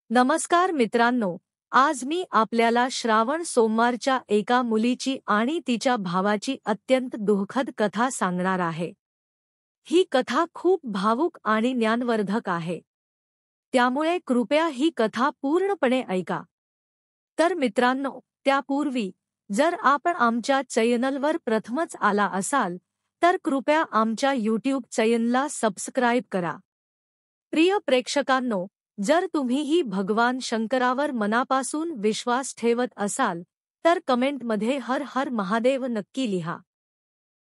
नमस्कार मित्रांनो, आज मी आपल्याला श्रावण सोमवारच्या एका मुलीची आणि तिच्या भावाची अत्यंत दुःखद कथा सांगणार आहे. ही कथा खूप भावुक आणि ज्ञानवर्धक आहे. त्यामुळे कृपया ही कथा पूर्णपणे ऐका. तर मित्रांनो, त्यापूर्वी जर आपण आमच्या चॅनलवर प्रथमच आला असाल, तर कृपया आमच्या YouTube चॅनलला सबस्क्राईब करा. प्रिय प्रेक्षकांनो, जर तुम्हीही भगवान शंकरावर मनापासून विश्वास ठेवत असाल तर कमेंटमध्ये हर हर महादेव नक्की लिहा.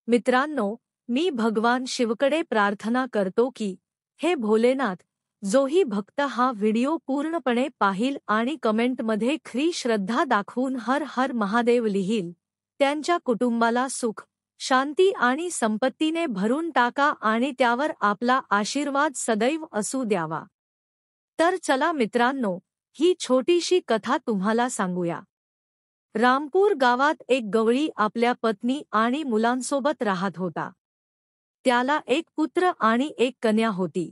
मित्रांनो, मी भगवान शिवकडे प्रार्थना करतो की हे भोलेनाथ, जोही भक्त हा व्हिडिओ पूर्णपणे पाहिल आणि कमेंटमध्ये खरी श्रद्धा दाखवून हर हर महादेव लिहिल, त्यांच्या कुटुंबाला सुख, शांती आणि संपत्तीने भरून टाका आणि त्यावर आपला आशीर्वाद सदैव असू द्यावा. तर चला मित्रांनो, ही छोटीशी कथा तुम्हाला सांगूया. रामपूर गावात एक गवळी आपल्या पत्नी आणि मुलांसोबत राहत होता. त्याला एक पुत्र आणि एक कन्या होती.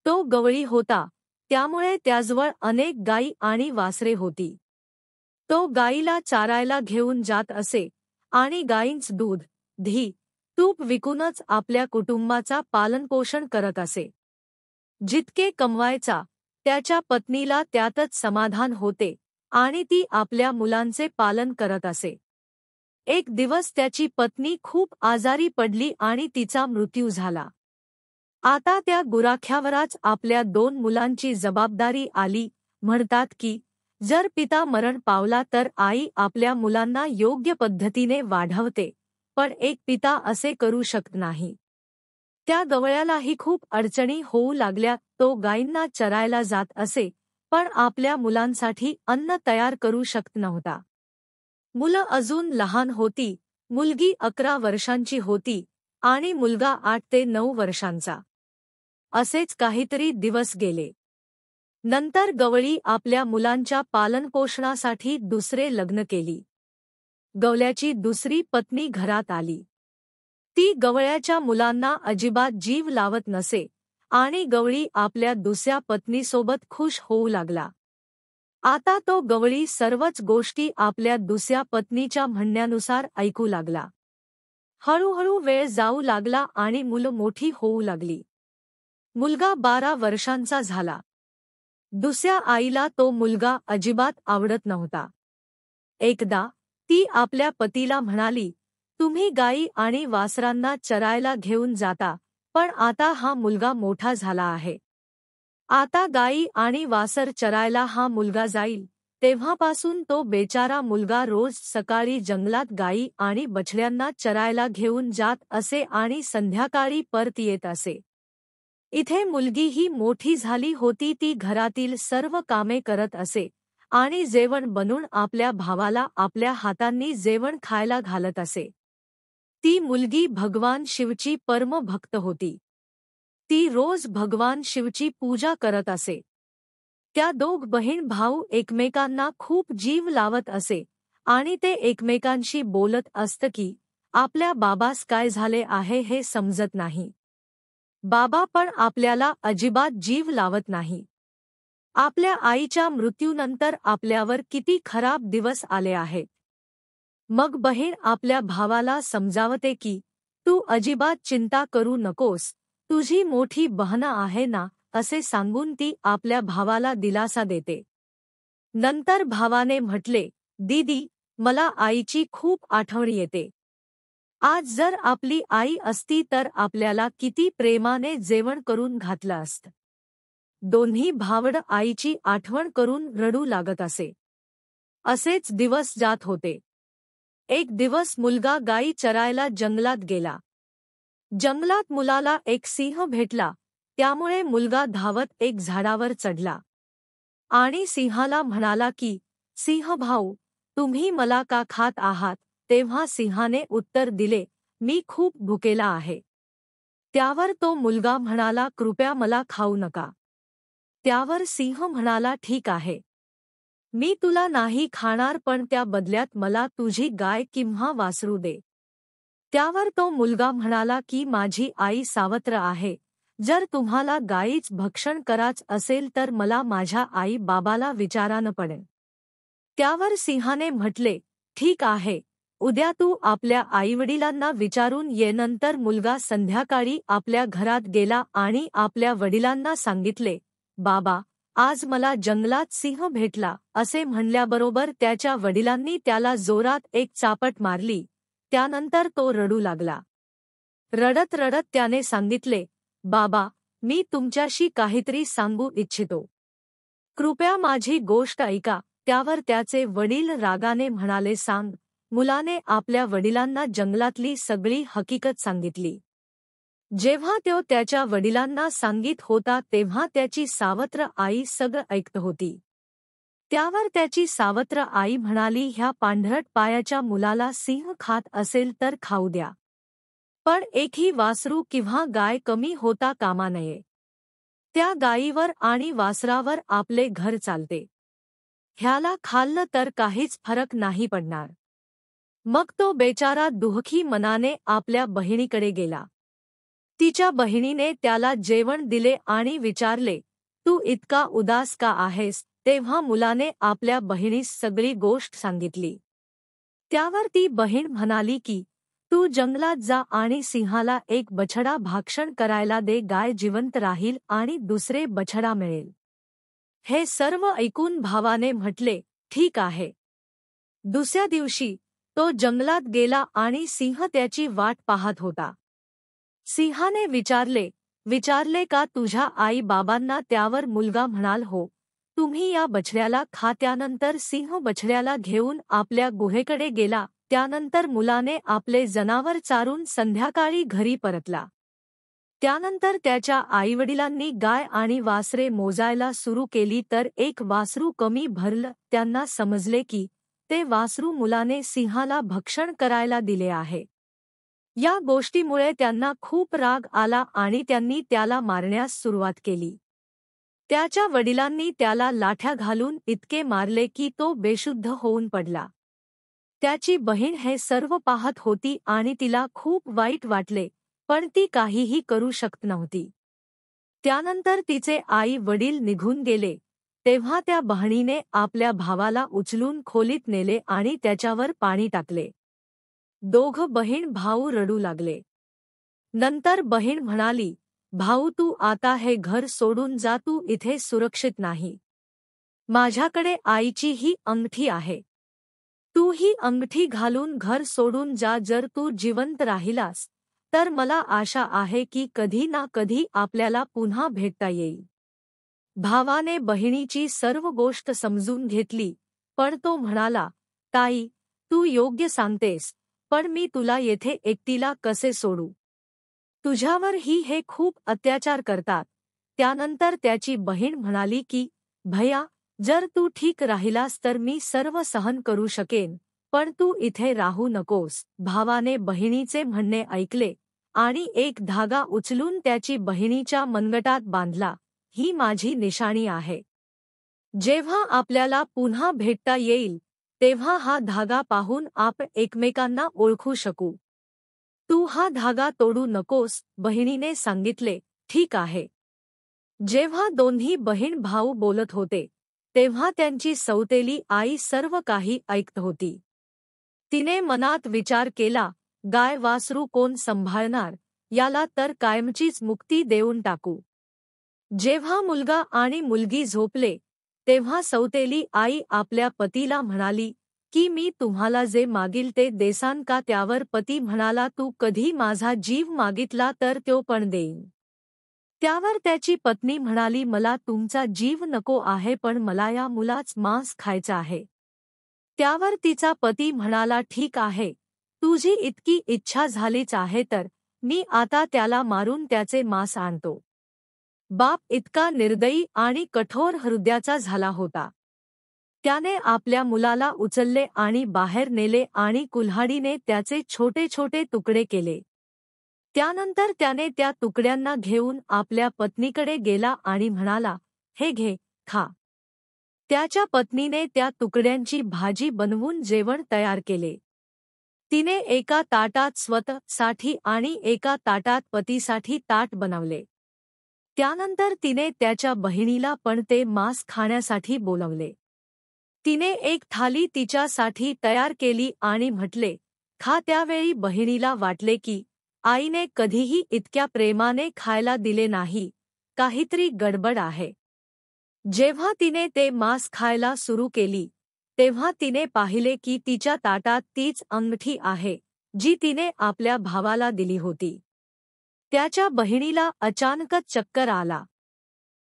तो गवळी होता, त्यामुळे त्याजवळ अनेक गायी आणि वासरे होती. तो गायीला चारायला घेऊन जात असे आणि गायींचं दूध, दही, तूप विकूनच आपल्या कुटुंबाचा पालनपोषण करत असे. जितके कमवायचा, त्याच्या पत्नीला त्यातच समाधान होते आणि ती आपल्या मुलांचे पालन करत असे. एक दिवस त्याची पत्नी खूप आजारी पडली आणि तिचा मृत्यू झाला. आता त्या गुराख्यावरच आपल्या 2 मुलांची जबाबदारी आली. म्हणतात की जर पिता मरण पावला तर आई आपल्या मुलांना योग्य पद्धतीने वाढवते, पण एक पिता असे करू शकत नाही. त्या गवळ्यालाही खूप अडचणी होऊ लागल्या. तो गायींना चरायला जात असे, पण आपल्या मुलांसाठी अन्न तयार करू शकत नव्हता. मुलं अजून लहान होती. मुलगी 11 वर्षांची होती आणि मुलगा 8 ते 9 वर्षांचा. असेच काहीतरी दिवस गेले. नंतर गवळी आपल्या मुलांच्या पालनपोषणासाठी दुसरे लग्न केली. गवळ्याची दुसरी पत्नी घरात आली. ती गवळ्याच्या मुलांना अजिबात जीव लावत नसे आणि गवळी आपल्या दुसऱ्या पत्नीसोबत खुश होऊ लागला. आता तो गवळी सर्वच गोष्टी आपल्या दुसऱ्या पत्नीच्या म्हणण्यानुसार ऐकू लागला. हळूहळू वेळ जाऊ लागला आणि मुलं मोठी होऊ लागली. मुलगा 12 वर्षांचा झाला. दुसऱ्या आईला तो मुलगा अजिबात आवडत नव्हता. एकदा ती आपल्या पतीला म्हणाली, तुम्ही गायी आणि वासरांना चरायला घेऊन जाता, पण आता हा मुलगा मोठा झाला आहे. आता गायी आणि वासर चरायला हा मुलगा जाईल. तेव्हापासून तो बेचारा मुलगा रोज सकाळी जंगलात गायी आणि बछड्यांना चरायला घेऊन जात असे आणि संध्याकाळी परत येत असे. इथे मुलगी ही मोठी झाली होती. ती घरातील सर्व कामे करत असे आणि जेवण बनवून आपल्या भावाला आपल्या हातांनी जेवण खायला घालत असे. ती मुलगी भगवान शिवची परम भक्त होती. ती रोज भगवान शिवची पूजा करत असे. त्या 2 बहीण भाऊ एकमेकांना खूप जीव लावत असे आणि ते एकमेकांशी बोलत असत की आपल्या बाबास काय झाले आहे हे समजत नाही. बाबा पण आपल्याला अजिबात जीव लावत नाही. आपल्या आईच्या मृत्यूनंतर आपल्यावर किती खराब दिवस आले आहेत. मग बहीण आपल्या भावाला समजावते की तू अजिबात चिंता करू नकोस, तुझी मोठी बहीण आहे ना, असे सांगून ती आपल्या भावाला दिलासा देते. नंतर भावाने म्हटले, दीदी, मला आईची खूप आठवण येते. आज जर आपली आई असती तर आपल्याला किती प्रेमाने जेवण करून घातलं असतं. दोन्ही भावंड आईची आठवण करून रडू लागत असे. असेच दिवस जात होते. एक दिवस मुलगा गायी चरायला जंगलात गेला. जंगलात मुलाला एक सिंह भेटला. त्यामुळे मुलगा धावत एक झाडावर चढला आणि सिंहाला म्हणाला की सिंह भाऊ, तुम्ही मला का खात आहात? तेव्हा सिंहाने उत्तर दिले, मी खूप भुकेला आहे. त्यावर तो मुलगा म्हणाला, कृपया मला खाऊ नका. त्यावर सिंह म्हणाला, ठीक आहे, मी तुला नाही खाणार, पण त्या बदल्यात मला तुझी गाय किंवा वासरू दे. त्यावर तो मुलगा म्हणाला की माझी आई सावत्र आहे, जर तुम्हाला गाईच भक्षण कराच असेल तर मला माझ्या आई बाबाला विचारानं पडेल. त्यावर सिंहाने म्हटले, ठीक आहे, उद्या तू आपल्या आईवडिलांना विचारून ये. नंतर मुलगा संध्याकाळी आपल्या घरात गेला आणि आपल्या वडिलांना सांगितले, बाबा, आज मला जंगलात सिंह भेटला. असे म्हणल्याबरोबर त्याच्या वडिलांनी त्याला जोरात एक चापट मारली. त्यानंतर तो रडू लागला. रडत रडत त्याने सांगितले, बाबा, मी तुमच्याशी काहीतरी सांगू इच्छितो. कृपया माझी गोष्ट ऐका. त्यावर त्याचे वडील रागाने म्हणाले, सांग. मुलाने आपल्या वडिलांना जंगलातली सगळी हकीकत सांगितली. जेव्हा तो त्याच्या वडिलांना सांगित होता तेव्हा त्याची सावत्र आई सगळं ऐकत होती. त्यावर त्याची सावत्र आई म्हणाली, ह्या पांढरट पायाच्या मुलाला सिंह खात असेल तर खाऊ द्या, पण एकही वासरू किंवा गाय कमी होता कामा नये. त्या गायीवर आणि वासरावर आपले घर चालते. ह्याला खाल्लं तर काहीच फरक नाही पडणार. मग तो बेचारा दुःखी मनाने आपल्या बहिणीकडे गेला. तिच्या बहिणीने त्याला जेवण दिले आणि विचारले, तू इतका उदास का आहेस? तेव्हा मुलाने आपल्या बहिणीस सगळी गोष्ट सांगितली. त्यावर ती बहीण म्हणाली की, तू जंगलात जा आणि सिंहाला एक बछडा भक्षण करायला दे. गाय जिवंत राहील आणि दुसरे बछडा मिळेल. हे सर्व ऐकून भावाने म्हटले, ठीक आहे. दुसऱ्या दिवशी तो जंगलात गेला आणि सिंह त्याची वाट पाहत होता. सिंहाने विचारले का तुझ्या आई बाबांना? त्यावर मुलगा म्हणाल, हो. तुम्ही या बछड्याला खा. त्यानंतर सिंह बछड्याला घेऊन आपल्या गुहेकडे गेला. त्यानंतर मुलाने आपले जनावर चारून संध्याकाळी घरी परतला. त्यानंतर त्याच्या आईवडिलांनी गाय आणि वासरे मोजायला सुरू केली तर एक वासरू कमी भरलं. त्यांना समजले की ते वासरू मुलाने सिंहाला भक्षण करायला दिले आहे. या गोष्टीमुळे त्यांना खूप राग आला आणि त्यांनी त्याला मारण्यास सुरुवात केली. त्याच्या वडिलांनी त्याला लाठ्या घालून इतके मारले की तो बेशुद्ध होऊन पडला. त्याची बहीण हे सर्व पाहत होती आणि तिला खूप वाईट वाटले, पण ती काहीही करू शकत नव्हती. त्यानंतर तिचे आई वडील निघून गेले. तेव्हा त्या बहिणीने आपल्या भावाला उचलून खोलीत नेले आणि त्याच्यावर पाणी टाकले. दोघं बहीण भाऊ रडू लागले. नंतर बहीण म्हणाली, भाऊ, तू आता हे घर सोडून जा. तू इथे सुरक्षित नाही. माझ्याकडे आईची ही अंगठी आहे. तू ही अंगठी घालून घर सोडून जा. जर तू जिवंत राहिलास तर मला आशा आहे की कधी ना कधी आपल्याला पुन्हा भेटता येईल. भावाने बहिणीची सर्व गोष्ट समजून घेतली, पण तो म्हणाला, ताई, तू योग्य सांगतेस, पण मी तुला येथे एकटीला कसे सोडू? तुझ्यावर हे खूप अत्याचार करतात. त्यानंतर त्याची बहीण म्हणाली की, भैया, जर तू ठीक राहिलास तर मी सर्व सहन करू शकेन, पण तू इथे राहू नकोस. भावाने बहिणीचे म्हणणे ऐकले आणि एक धागा उचलून त्याची बहिणीच्या मनगटात बांधला. ही माझी निशाणी आहे. जेव्हा आपल्याला पुन्हा भेटता येईल तेव्हा हा धागा पाहून आपण एकमेकांना ओळखू शकू. तू हा धागा तोडू नकोस. बहिणीने सांगितले, ठीक आहे. जेव्हा दोन्ही बहीण भाऊ बोलत होते तेव्हा त्यांची सौतेली आई सर्व काही ऐकत होती. तिने मनात विचार केला, गाय वासरू कोण सांभाळणार? याला तर कायमचीच मुक्ती देऊन टाकू. जेव्हा मुलगा आणि मुलगी झोपले तेव्हा सौतेली आई आपल्या पतीला म्हणाली की मी तुम्हाला जे मागील ते देसान का? त्यावर पती म्हणाला, तू कधी माझा जीव मागितला तर तो पण देईन. त्यावर त्याची पत्नी म्हणाली, मला तुमचा जीव नको आहे, पण मला या मुलाच मांस खायचं आहे. त्यावर तिचा पती म्हणाला, ठीक आहे, तुझी इतकी इच्छा झालीच आहे तर मी आता त्याला मारून त्याचे मांस आणतो. बाप इतका निर्दयी आणि कठोर हृदयाचा झाला होता. त्याने आपल्या मुलाला उचलले आणि बाहेर नेले आणि कुल्हाडीने त्याचे छोटे छोटे तुकडे केले. त्यानंतर त्याने त्या तुकड्यांना घेऊन आपल्या पत्नीकडे गेला आणि म्हणाला, हे घे, खा. त्याच्या पत्नीने त्या तुकड्यांची भाजी बनवून जेवण तयार केले. तिने एका ताटात स्वतःसाठी आणि एका ताटात पतीसाठी ताट बनवले. त्यानंतर तिने त्याच्या बहिणीला पण ते मांस खाण्यासाठी बोलवले. तिने एक थाली तिच्यासाठी तयार केली आणि म्हटले, खा. त्यावेळी बहिणीला वाटले की आईने कधीही इतक्या प्रेमाने खायला दिले नाही, काहीतरी गडबड आहे. जेव्हा तिने ते मांस खायला सुरू केली, तेव्हा तिने पाहिले की तिच्या ताटात तीच अंगठी आहे, जी तिने आपल्या भावाला दिली होती. त्याच्या बहिणीला अचानकच चक्कर आला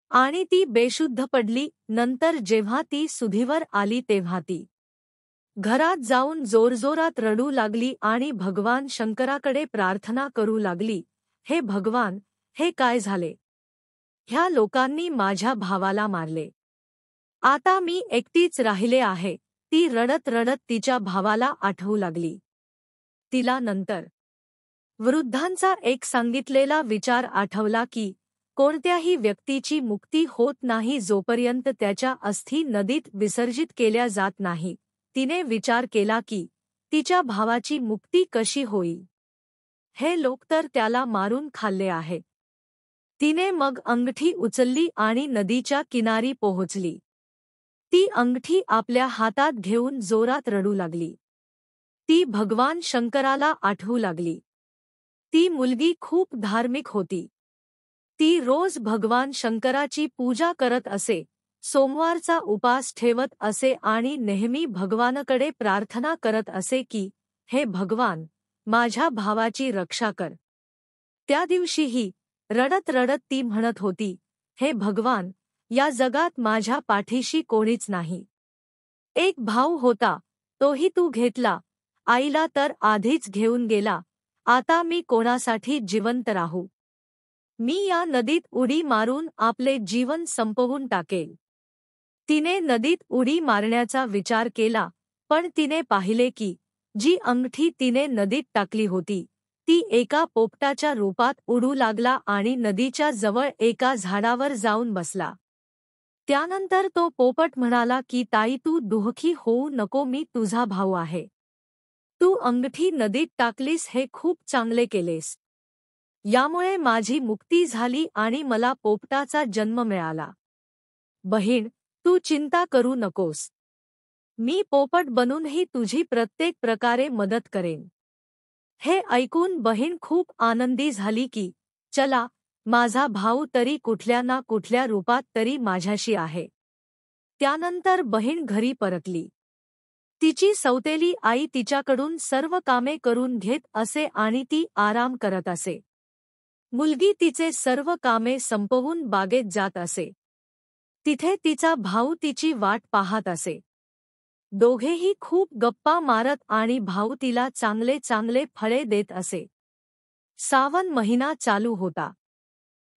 आणि ती बेशुद्ध पडली. नंतर जेव्हा ती सुधीवर आली तेव्हा ती घरात जाऊन जोरजोरात रडू लागली आणि भगवान शंकराकडे प्रार्थना करू लागली, हे भगवान, हे काय झाले? ह्या लोकांनी माझ्या भावाला मारले. आता मी एकटीच राहिले आहे. ती रडत रडत तिच्या भावाला आठवू लागली. तिला नंतर वृद्धांचा एक सांगितलेला विचार आठवला की कोणत्याही व्यक्तीची मुक्ती होत नाही जोपर्यंत त्याच्या अस्थी नदीत विसर्जित केल्या जात नाही. तिने विचार केला की तिच्या भावाची मुक्ती कशी होईल? हे लोक तर त्याला मारून खाल्ले आहेत. तिने मग अंगठी उचलली आणि नदीच्या किनारी पोहोचली. ती अंगठी आपल्या हातात घेऊन जोरात रडू लागली. ती भगवान शंकराला आठवू लागली. ती मुलगी खूप धार्मिक होती. ती रोज भगवान शंकराची पूजा करत असे, सोमवारचा उपास ठेवत असे आणि नेहमी भगवानकडे प्रार्थना करत असे की हे भगवान, माझ्या भावाची रक्षा कर. त्या दिवशीही रडत रडत ती म्हणत होती, हे भगवान, या जगात माझ्या पाठीशी कोणीच नाही. एक भाऊ होता, तोही तू घेतला. आईला तर आधीच घेऊन गेला. आता मी कोणासाठी जिवंत राहू? मी या नदीत उडी मारून आपले जीवन संपवून टाकेल. तिने नदीत उडी मारण्याचा विचार केला, पण तिने पाहिले की जी अंगठी तिने नदीत टाकली होती, ती एका पोपटाच्या रूपात उडू लागला आणि नदीच्या जवळ एका झाडावर जाऊन बसला. त्यानंतर तो पोपट म्हणाला की ताई, तू दुःखी होऊ नको, मी तुझा भाऊ आहे. तू अंगठी नदीत टाकलीस हे खूप चांगले केलेस. यामुळे माझी मुक्ती झाली आणि मला पोपटाचा जन्म मिळाला. बहीण, तू चिंता करू नकोस. मी पोपट बनूनही तुझी प्रत्येक प्रकारे मदत करेन. हे ऐकून बहीण खूप आनंदी झाली की चला, माझा भाऊ तरी कुठल्या ना कुठल्या रूपात तरी माझ्याशी आहे. त्यानंतर बहीण घरी परतली. तिची सौतेली आई तिच्याकडून सर्व कामे करून घेत असे आणि ती आराम करत असे. मुलगी तिचे सर्व कामे संपवून बागेत जात असे. तिथे तिचा भाऊ तिची वाट पाहत असे. दोघेही खूप गप्पा मारत आणि भाऊ तिला चांगले चांगले फळे देत असे. सावन महिना चालू होता.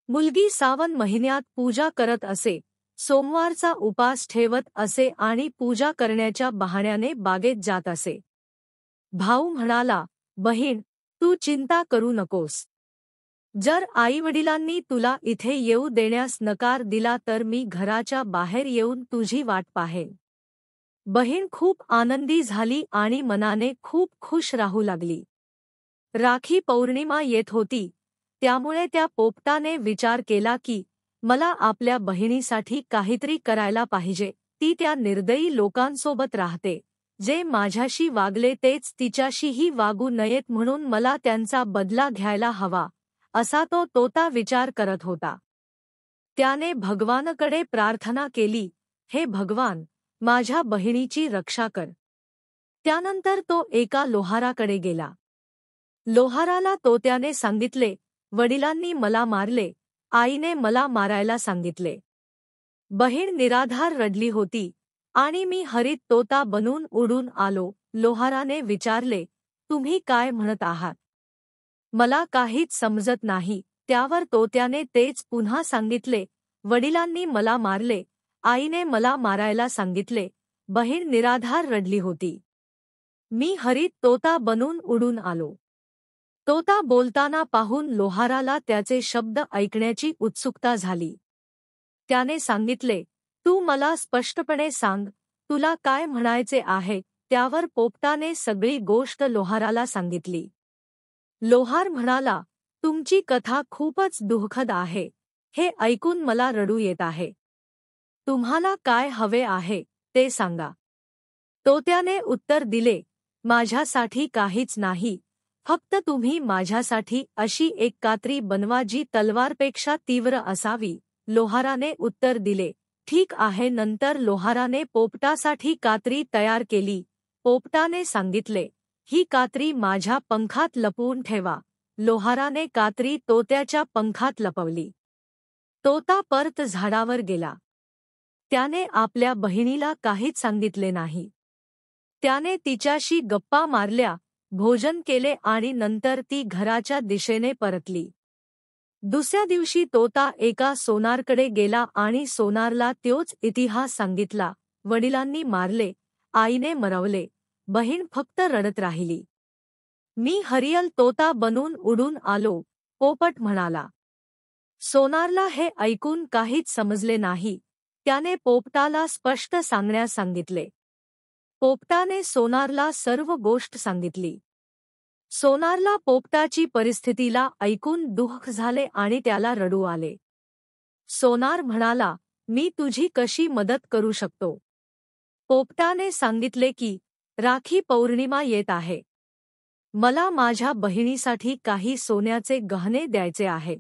मुलगी सावन महिन्यात पूजा करत असे, सोमवारचा उपास ठेवत असे आणि पूजा करण्याच्या बहाण्याने बागेत जात असे. भाऊ म्हणाला, बहीण, तू चिंता करू नकोस. जर आईवडिलांनी तुला इथे येऊ देण्यास नकार दिला तर मी घराच्या बाहेर येऊन तुझी वाट पाहेन. बहीण खूप आनंदी झाली आणि मनाने खूप खुश राहू लागली. राखी पौर्णिमा येत होती, त्यामुळे त्या पोपटाने विचार केला की मला आपल्या बहिणीसाठी काहीतरी करायला पाहिजे. ती त्या निर्दयी लोकांसोबत राहते, जे माझ्याशी वागले तेच तिच्याशीही वागू नयेत, म्हणून मला त्यांचा बदला घ्यायला हवा, असा तो तोता विचार करत होता. त्याने भगवानकडे प्रार्थना केली, हे भगवान, माझ्या बहिणीची रक्षा कर. त्यानंतर तो एका लोहाराकडे गेला. लोहाराला तोत्याने सांगितले, वडिलांनी मला मारले, आईने मला मारायला सांगितले. बहीण निराधार रडली होती आणि मी हरित तोता बनून उडून आलो. लोहाराने विचारले, तुम्ही काय म्हणत आहात? मला काहीच समजत नाही. त्यावर तोत्याने तेच पुन्हा सांगितले, वडिलांनी मला मारले, आईने मला मारायला सांगितले. बहीण निराधार रडली होती. मी हरित तोता बनून उडून आलो. तोता बोलताना पाहून लोहाराला त्याचे शब्द ऐकण्याची उत्सुकता झाली. त्याने सांगितले, तू मला स्पष्टपणे सांग, तुला काय म्हणायचे आहे? त्यावर पोपटाने सगळी गोष्ट लोहाराला सांगितली. लोहार म्हणाला, तुमची कथा खूपच दुःखद आहे. हे ऐकून मला रडू येत आहे. तुम्हाला काय हवे आहे ते सांगा. तोत्याने उत्तर दिले, माझ्यासाठी काहीच नाही, फक्त तुम्ही माझ्यासाठी अशी एक कात्री बनवा जी तलवारपेक्षा तीव्र असावी. लोहाराने उत्तर दिले, ठीक आहे. नंतर लोहाराने पोपटासाठी कात्री तयार केली. पोपटाने सांगितले, ही कात्री माझ्या पंखात लपवून ठेवा. लोहाराने कात्री तोत्याच्या पंखात लपवली. तोता परत झाडावर गेला. त्याने आपल्या बहिणीला काहीच सांगितले नाही. त्याने तिच्याशी गप्पा मारल्या, भोजन केले आणि नंतर ती घराच्या दिशेने परतली. दुसऱ्या दिवशी तोता एका सोनारकडे गेला आणि सोनारला तोच इतिहास सांगितला. वडिलांनी मारले, आईने मरवले, बहीण फक्त रडत राहिली. मी हरियल तोता बनून उडून आलो, पोपट म्हणाला. सोनारला हे ऐकून काहीच समजले नाही. त्याने पोपटाला स्पष्ट सांगण्यास सांगितले. पोपटाने सोनारला सर्व गोष्ट सांगितली. सोनारला पोपटाची परिस्थितीला ऐकून दुःख झाले आणि त्याला रडू आले. सोनार म्हणाला, मी तुझी कशी मदत करू शकतो? पोपटाने सांगितले की, राखी पौर्णिमा येत आहे. मला माझ्या बहिणीसाठी काही सोन्याचे गहने द्यायचे आहेत.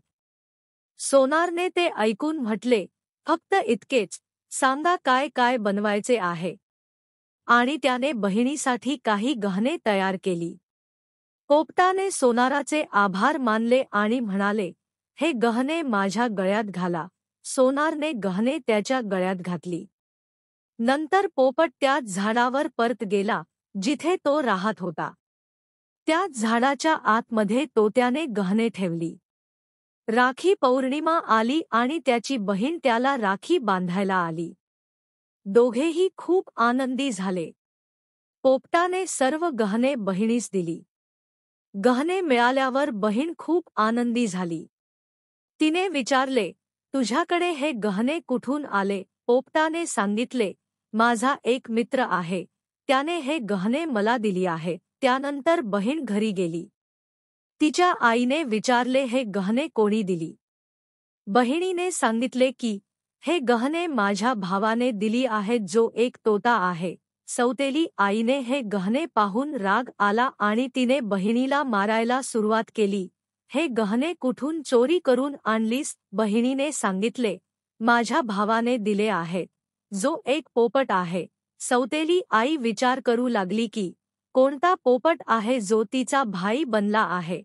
सोनारने ते ऐकून म्हटले, फक्त इतकेच, सांगा काय काय बनवायचे आहे. आणि त्याने बहिणीसाठी काही गहने तयार केली. पोपटाने सोनाराचे आभार मानले आणि म्हणाले, हे गहने माझ्या गळ्यात घाला. सोनारने गहने त्याच्या गळ्यात घातली. नंतर पोपट त्याच झाडावर परत गेला, जिथे तो राहत होता. त्याच झाडाच्या आतमध्ये तोत्याने गहने ठेवली. राखी पौर्णिमा आली आणि त्याची बहीण त्याला राखी बांधायला आली. दोघेही खूप आनंदी झाले. पोपटाने सर्व गहने बहिणीस दिली. गहने मिळाल्यावर बहीण खूप आनंदी झाली. तिने विचारले, तुझ्याकडे हे गहने कुठून आले? पोपटाने सांगितले, माझा एक मित्र आहे, त्याने हे गहने मला दिली आहे. त्यानंतर बहीण घरी गेली. तिच्या आईने विचारले, हे गहने कोणी दिली? बहिणीने सांगितले की, हे गहने माझ्या भावाने दिली आहेत, जो एक तोता आहे. सौतेली आईने हे गहने पाहून राग आला आणि तिने बहिणीला मारायला सुरुवात केली. हे गहने कुठून चोरी करून आणलीस? बहिणीने सांगितले, माझ्या भावाने दिले आहेत, जो एक पोपट आहे. सौतेली आई विचार करू लागली की, कोणता पोपट आहे जो तिचा भाई बनला आहे?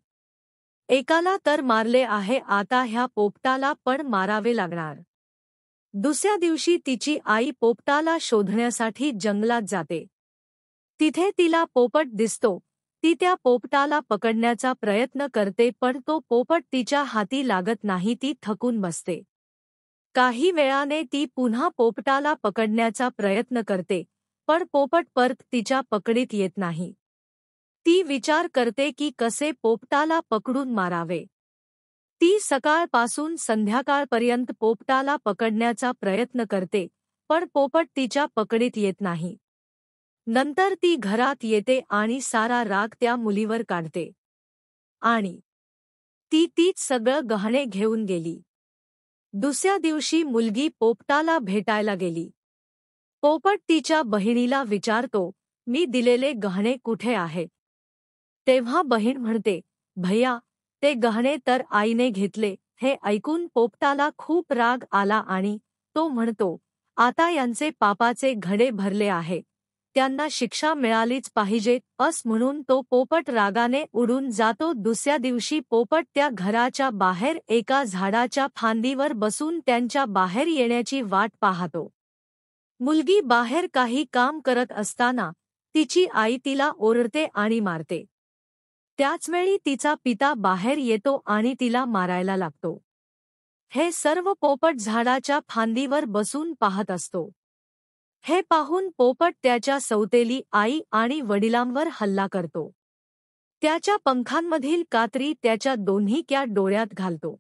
एकाला तर मारले आहे, आता ह्या पोपटाला पण मारावे लागणार. दुसऱ्या दिवशी तिची आई पोपटाला शोधण्यासाठी जंगलात जाते. तिथे तिला पोपट दिसतो. ती त्या पोपटाला पकडण्याचा प्रयत्न करते, पण तो पोपट तिच्या हाती लागत नाही. ती थकून बसते. काही वेळाने ती पुन्हा पोपटाला पकडण्याचा प्रयत्न करते, पण पोपट परत तिच्या पकडीत येत नाही. ती विचार करते की कसे पोपटाला पकडून मारावे. ती सकाळपासून संध्याकाळपर्यंत पोपटाला पकडण्याचा प्रयत्न करते, पण पोपट तिच्या पकडीत येत नाही. नंतर ती घरात येते आणि सारा राग त्या मुलीवर काढते. आणि तीच सगळं गहणे घेऊन गेली. दुसऱ्या दिवशी मुलगी पोपटाला भेटायला गेली. पोपट तिच्या बहिणीला विचारतो, मी दिलेले गहणे कुठे आहेत? तेव्हा बहीण म्हणते, भैया, ते गहणे तर आईने घेतले. हे ऐकून पोपटाला खूप राग आला आणि तो म्हणतो, आता यांचे पापाचे घडे भरले आहे, त्यांना शिक्षा मिळालीच पाहिजे. म्हणून तो पोपट रागाने उडून जातो. दुसऱ्या दिवशी पोपट त्या घराच्या बाहेर एका झाडाच्या फांदीवर बसून त्यांच्या बाहेर येण्याची वाट पाहतो. मुलगी बाहेर काही काम करत असताना तिची आई तिला ओरडते आणि मारते. त्याचवेळी तिचा पिता बाहेर येतो आणि तिला मारायला लागतो. हे सर्व पोपट झाडाच्या फांदीवर बसून पाहत असतो. हे पाहून पोपट त्याच्या सौतेली आई आणि वडिलांवर हल्ला करतो. त्याच्या पंखांमधील कात्री त्याच्या दोन्ही डोळ्यात घालतो.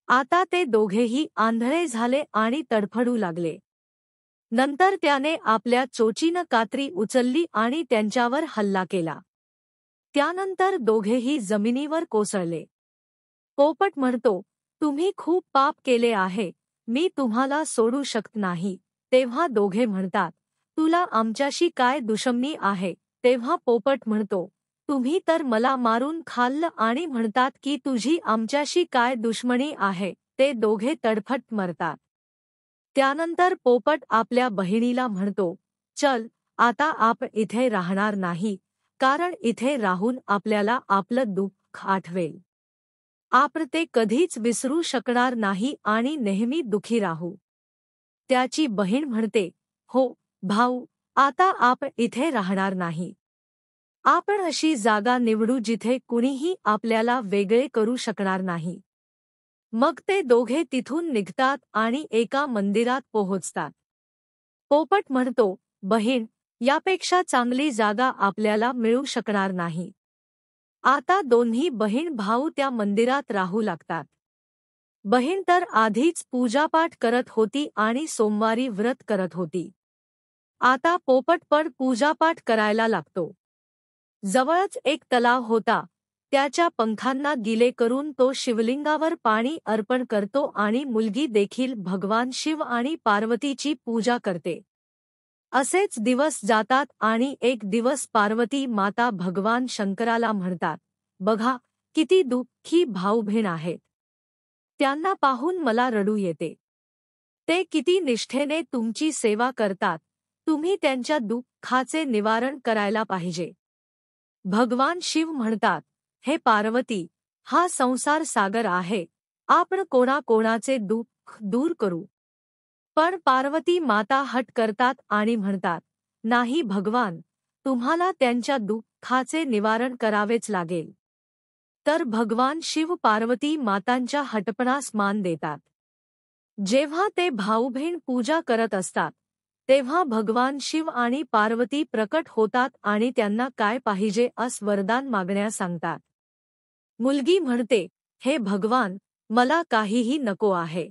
आता ते दोघेही आंधळे झाले आणि तडफडू लागले. नंतर त्याने आपल्या चोचीनं कात्री उचलली आणि त्यांच्यावर हल्ला केला. त्यानंतर दोघेही जमिनीवर कोसळले. पोपट म्हणतो, तुम्ही खूप पाप केले आहे, मी तुम्हाला सोडू शकत नाही. तेव्हा दोघे म्हणतात, तुला आमच्याशी काय दुश्मनी आहे? तेव्हा पोपट म्हणतो, तुम्ही तर मला मारून खाल्लं आणि म्हणतात की तुझी आमच्याशी काय दुश्मनी आहे. ते दोघे तडफट मरतात. त्यानंतर पोपट आपल्या बहिणीला म्हणतो, चल, आता आप इथे राहणार नाही, कारण इथे राहून आपल्याला आपलं दुःख आठवेल. आपण ते कधीच विसरू शकणार नाही आणि नेहमी दुखी राहू. त्याची बहीण म्हणते, हो, भाऊ, आता आपण इथे राहणार नाही. आपण अशी जागा निवडू जिथे कुणीही आपल्याला वेगळे करू शकणार नाही. मग ते दोघे तिथून निघतात आणि एका मंदिरात पोहोचतात. पोपट म्हणतो, बहीण, यापेक्षा चांगली जागा आपल्याला मिळू शकणार नाही. आता दोन्ही बहीण भाऊ त्या मंदिरात राहू लागतात. बहीण तर आधीच पूजापाठ करत होती आणि सोमवारी व्रत करत होती. आता पोपट पण पूजापाठ करायला लागतो. जवळच एक तलाव होता. त्याच्या पंखांना गिले करून तो शिवलिंगावर पाणी अर्पण करतो आणि मुलगी देखील भगवान शिव आणि पार्वतीची पूजा करते. असेच दिवस जातात आणि एक दिवस पार्वती माता भगवान शंकराला म्हणतात, बघा, किती दुःखी भाऊ-बहीण आहेत. त्यांना पाहून मला रडू येते. ते किती निष्ठेने तुमची सेवा करतात. तुम्ही त्यांच्या दुःखाचे निवारण करायला पाहिजे. भगवान शिव म्हणतात, हे पार्वती, हा संसार सागर आहे. आपण कोणाकोणाचे दुःख दूर करू. पण पार्वती माता हट करतात आणि म्हणतात, नाही भगवान, तुम्हाला त्यांच्या दुःखाचे निवारण करावेच लागेल. तर भगवान शिव पार्वती मातांच्या हटपणास मान देतात. जेव्हा ते भाऊ-बहीण पूजा करत असतात, तेव्हा भगवान शिव आणि पार्वती प्रकट होतात आणि त्यांना काय पाहिजे असं वरदान मागण्यास सांगतात. मुलगी म्हणते, हे भगवान, मला काहीही नको आहे.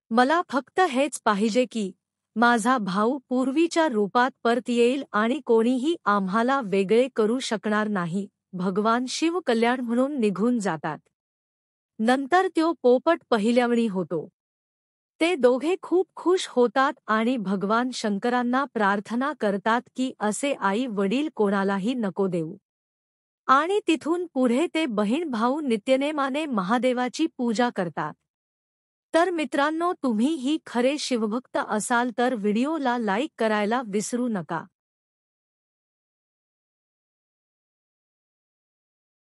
मला फक्त हेच पाहिजे की माझा भाऊ पूर्वीच्या रूपात परत येईल आणि कोणीही आम्हाला वेगळे करू शकणार नाही. भगवान शिव कल्याण म्हणून निघून जातात. नंतर तो पोपट पहिल्यावेळी होतो. ते दोघे खूप खुश होतात आणि भगवान शंकरांना प्रार्थना करतात की असे आई वडील कोणालाही नको देऊ. आणि तिथून पुढे ते बहीण भाऊ नित्यनेमाने महादेवाची पूजा करतात. तर मित्रांनो, तुम्ही ही खरे शिवभक्त असाल तर व्हिडिओला लाईक करायला विसरू नका.